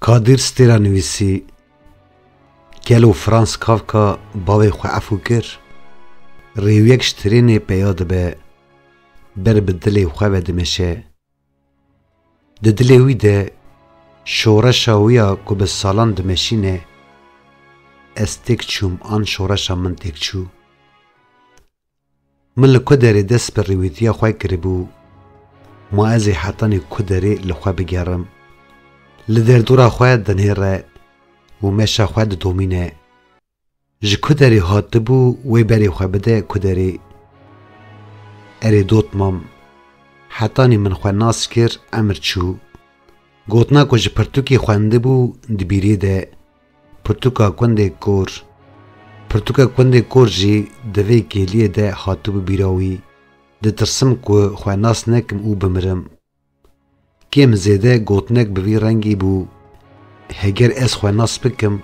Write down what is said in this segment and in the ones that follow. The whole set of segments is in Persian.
کادر ستیرا نویسی گلو فرانس کافکا باوی خو عفو کر ریویک شترینی پیاد به بر بدلی خو دمشه د دلی وی ده شورشا ویا کو به سالان دمشینه استک چوم آن شورشا من تک چو من لکدری دست پر ریویتیا خواه کربو ما ازی حتانی کدری لخواه بگرم لدر دورا خواه دنهره و مشا خواه دومینه جه کدری هات بو وی بری خواه بده کدری اری دوت مام حتانی من خواه ناس کر امر چو گوتنا که جه پرتوکی خوانده بو دبیری ده پرتوکا کنده کور پرتوکا کنده کور جی دوی گلیه ده هاتو بو بیراوی ده ترسم که خواه ناس نکم او بمرم کم زیده گوتنک بوی رنگی بو هگر از خواه ناس بکم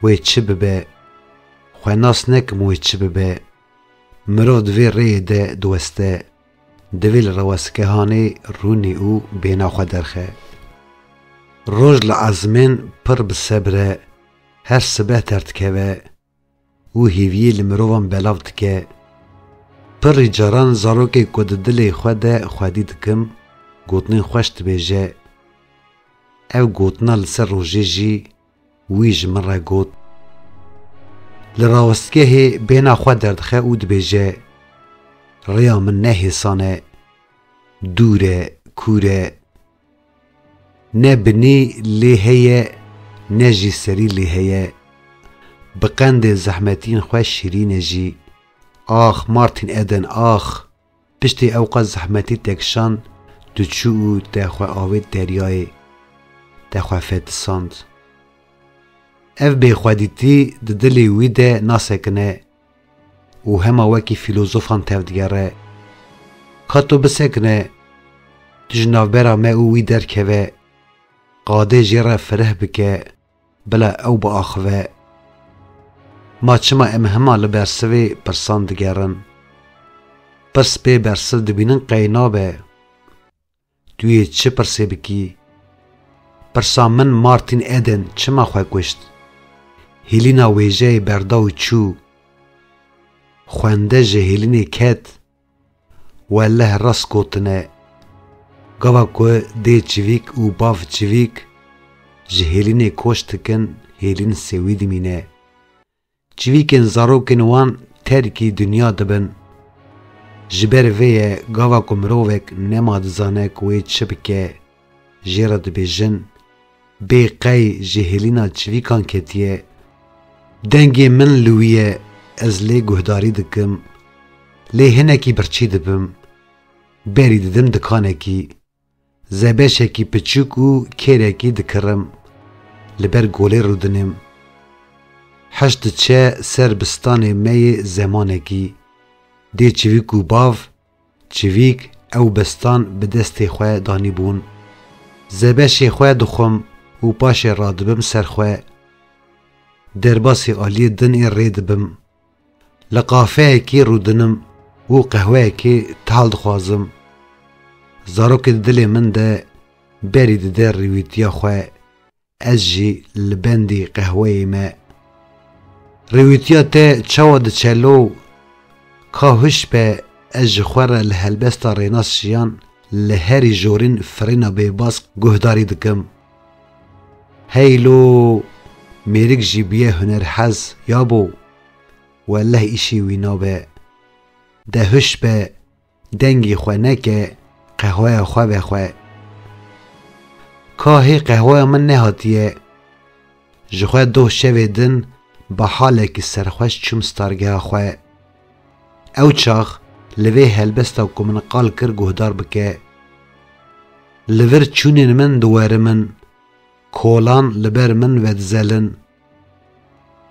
وی چه ببه خواه ناس نکم وی چه ببه مرو دوی ری ده دوسته دوی لرواسکه هانه رونی او بینا خواه درخه روز لعظمین پر بسبره هر سبه ترتکوه او هیویی لمروان بلاوت که پر جاران زاروکی کود دلی خواه ده خوادی دکم گوتنین خوشت بیجه او گوتنا لسر روژه جی ویج من را گوت لراوستگه هی بینا خواه دردخه او دبیجه ریا من نه حسانه دوره کوره نه بنی لیهیه نه جی سری لیهیه بقند زحمتین خواه شیرین جی آخ مارتین ادن آخ پشتی اوقات زحمتی تکشان دو چو تخواه آوید دریای تخواه فتساند اف بی خوادیتی دلی ویده ناسکنه و همه وکی فیلوزوفان تفدگره کاتو بسکنه تجناف برا ما او وی درکوه قاده جیره فره بکه بلا او با آخوه ما چما ام همه لبرسوی پرسان دگرن پرس بی برسل دبینن قینابه توی چه پرسه بکی پرسا من مارتین ادن چما خواه کشت هیلینا ویجه برداو چو خوانده جه هیلینی کت والله راس کوتنه گوا که دی چویک و باف چویک جه هیلینی کشت کن هیلین سوید مینه چویکن زاروکن وان ترکی دنیا دبن جبر ویه گاوا کمرووک نماد زانه کوی چبکه جیرد بیجن بی قی جهلینا چویکان کتیه دنگی من لویه از لی گهداری دکم لی هنکی برچی دبم بری ددم دکانکی زبشکی پچوک و کیرکی دکرم لبر گولی رودنم حشت چه سربستان می زمانکی دی چویک و باف چویک او بستان به دست خواه دانی بون زبش خواه دخم و پاش رادبم سر خواه درباسی آلی دن ای رید بم لقافه کی رودنم و قهوه کی تال دخوازم زاروک دل من ده برید در ریویتیا خواه از جی لبندی قهوه ما ریویتیا ته چاود چلو کاهش به اج خوره لهلبستا ریناس شیان لهری جورین فرینا بیباس گهداری دکم هیلو میرک جیبیه هنر حز یابو والله ایشی وینابه دهش به دنگی خواه نکه قهوه خواه بخواه کاهی قهوه من نهاتیه جخواه دو شویدن با حاله که سرخوش چوم ستارگه خواه او چاخ لوی هلبستا که من قال کر گهدار بکه لور چونین من دوار من کولان لبر من ود زلن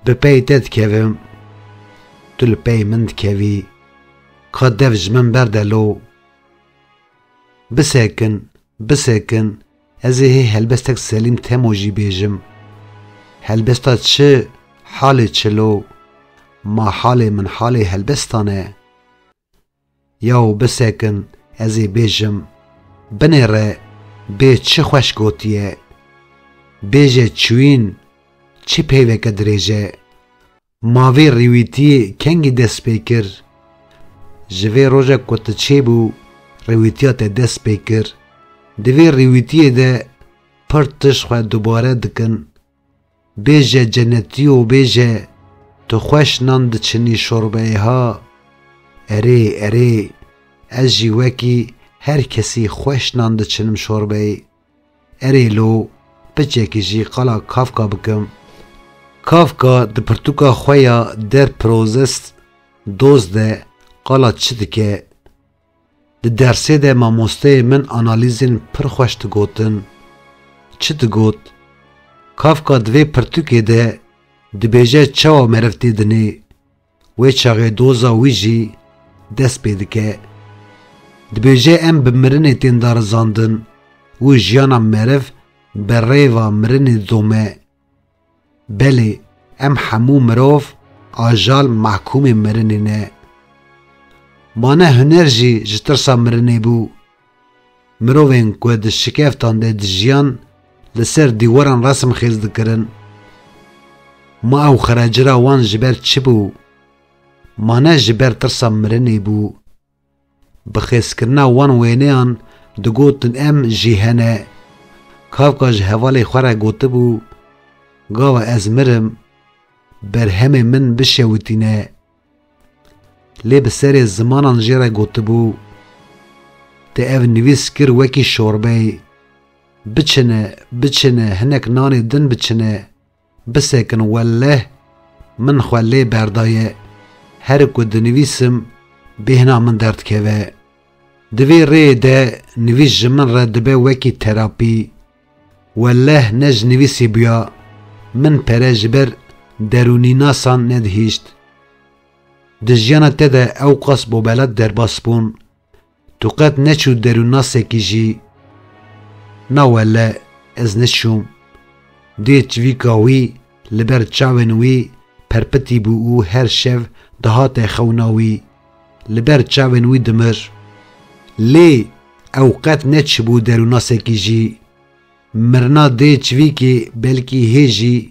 بپی تد کویم تل پی من کوی که دفج من بردلو بسکن از هلبستک سلیم تموجی بیجم هلبستا چه حال چلو ما حال من حال هلبستانه یاو بسکن ازی بیجم بنره بی چه خوش گوتیه بیجه چوین چی پیوه که دریجه ماوی رویتی کنگی دست پیکر جوی روژه کت چه بو رویتیات دست پیکر دوی رویتی ده پر تشخواه دوباره دکن بیجه جنتی و بیجه تو خوش ناند چنی شربه ها اره از جیوکی هر کسی خوش ناند چنم شربه اره لو بچه که جی قالا کافکا بکم کافکا ده پرتوکا خویا در پروزست دوز ده قالا چه دکه ده درسه ده ماموسته من آنالیزین پر خوش دگوتن چه دگوت کافکا دوی پرتوکه ده ده بیجه چوا مرفتی دنی وی چاقه دوزا وی جی دست پیدکه ده بیجه ام بمرنه تین دار زاندن وی جیانا مرف بریوا مرنه دومه بله ام حمو مروف آجال محکوم مرنه نه مانه هنر جی جترسا مرنه بو مروفین که ده شکفتان ده جیان لسر دیواران رسم خیز دکرن ما او خراجرا وان جبر چی بو مانه جبر ترسا مرنه بو بخیز کرنا وان وینیان دگوتن ام جیهنه کافکا جهوالی خوره گوته بو گاوا از مرم بر همه من بشوتینه لی بسر زمانان جیره گوته بو ته او نویس کر وکی شوربه بچنه هنک نانی دن بچنه بسکن والله من خواله بردایه هر کد نویسم بهنا من درد که دوی ری ده نویس جمن را دبه وکی تراپی والله نج نویسی بیا من پرج بر درونی ناسان ندهیشت دجیانا تده او قص بو بلد در باسپون تو قد نچو درون ناسه کی جی نا والله از نشوم دی چوی کاوی لبر چاونوی پرپتی بو او هر شو دهات خوناوی لبر چاونوی دمر لی او قد نچ بو درون ناسه کی جی مرنا دی چوی که بلکی هیجی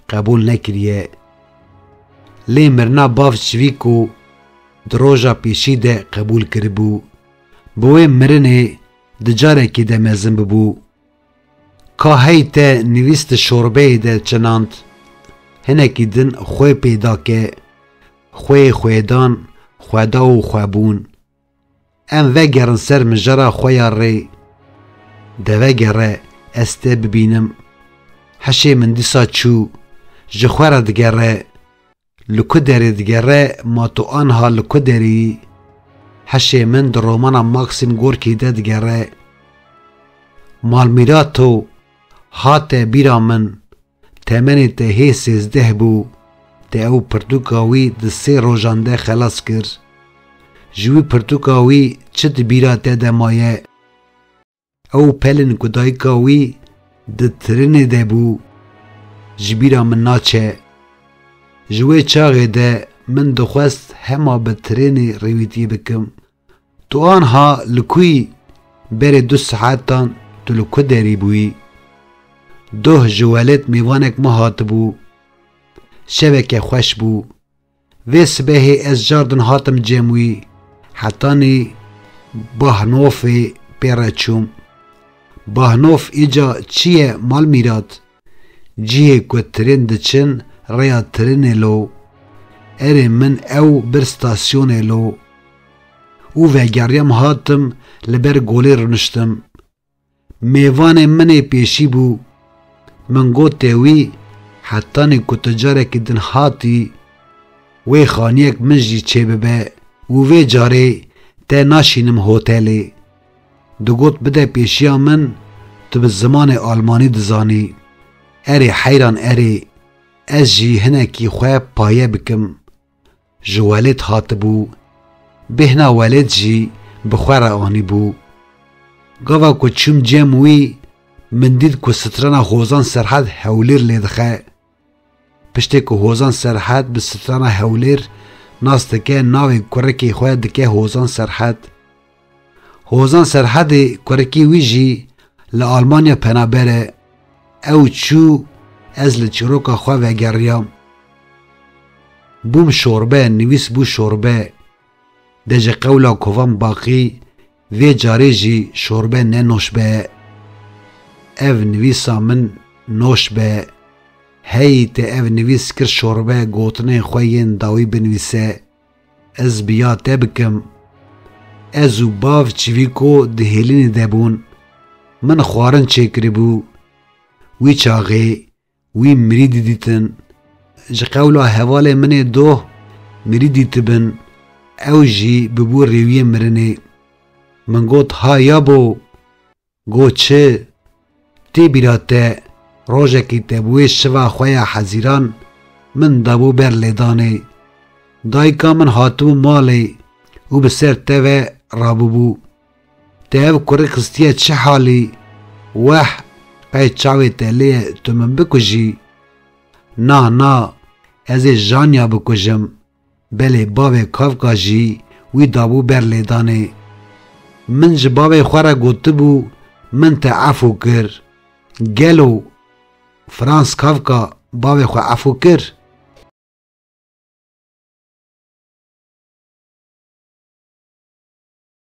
قبول نکریه لی مرنا باف چوی کو دروژا پیشی ده قبول کربو بوی مرنه دجاره که ده مزم ببو که هی ته نویست شوربه ده چناند هنکی دن خوی پیدا که خوی خویدان خوادا و خوابون ام وگرن سر مجرا خویا ری ده وگره استه ببینم حشه من دیسا چو جخوره دگره لکو داری دگره ما تو آنها لکو داری حشه من در رومانا ماکسیم گورکی ده دگره مال میراتو هات بیرا من تمنی ته هی 13 بو ته او پرتوکاوی ده 3 روزانده خلاص کر جوی پرتوکاوی چت بیرا ته ده مایه او پلن کدای کاوی ده ترنه ده بو جبیرا من ناچه جوی چاقه ده من دخواست هما به ترنه رویتی بکم تو آنها لکوی بره 2 ساعتان تو لکو داری بوی دوه جوالت میوانک مهات بو شبکه خوش بو و سبه از جاردن هاتم جموی حتانی باهنوف پیرچوم باهنوف ایجا چیه مال میراد جیه که ترین دچن ریا ترین لو اره من او بر ستاسیون لو او وگریم هاتم لبر گولی رنشتم میوان من پیشی بو من گو تیوی حتانی که تجاره که دن هاتی وی خانیک من جی چه ببه و وی جاره تا ناشینم هوتلی دو گوت بده پیشیا من تو به زمان آلمانی دزانی اره حیران اره از جی هنکی خواه پایه بکم جوالت هات بو بهنا والد جی بخواه آنی بو گاوا که چوم جموی من دید که ستران حوزان سرحد حولیر لیدخه پشتی که حوزان سرحد به ستران حولیر ناس دکه ناوی کرکی خواه دکه حوزان سرحد کرکی ویجی لآلمانیا پنابره او چو از لچروکا خواه وگریام. بوم شوربه نویس بو شوربه دجه قولا کوام باقی وی جاری جی شوربه نه نوش به. او نویسا من نوش به هیت او نویس کر شوربه گوتنه خوین داوی بنویسه. از بیا تبکم ازو باف چویکو دهیلین دبون من خوارن چکری بو وی چاغی وی مریدی دیتن جقولا حواله من دو مریدی تبن او جی ببو ریوی مرنه. من گوت ها یابو گوت چه تی بیراته روژه کی تبوی شوا خویا حزیران من دابو بر لیدانه. دایکا من هاتو مالی و بسر تاوه رابو بو. تاوه کره خستیه چه حالی وح قای چاوه تالیه تو من بکجی. نا از جانیا بکجم بله باوه کافکا جی وی دابو بر لیدانه. من جباوه خواره گوته بو من تا عفو کر. گلو فرانس کافکا باوه خو عفو کر.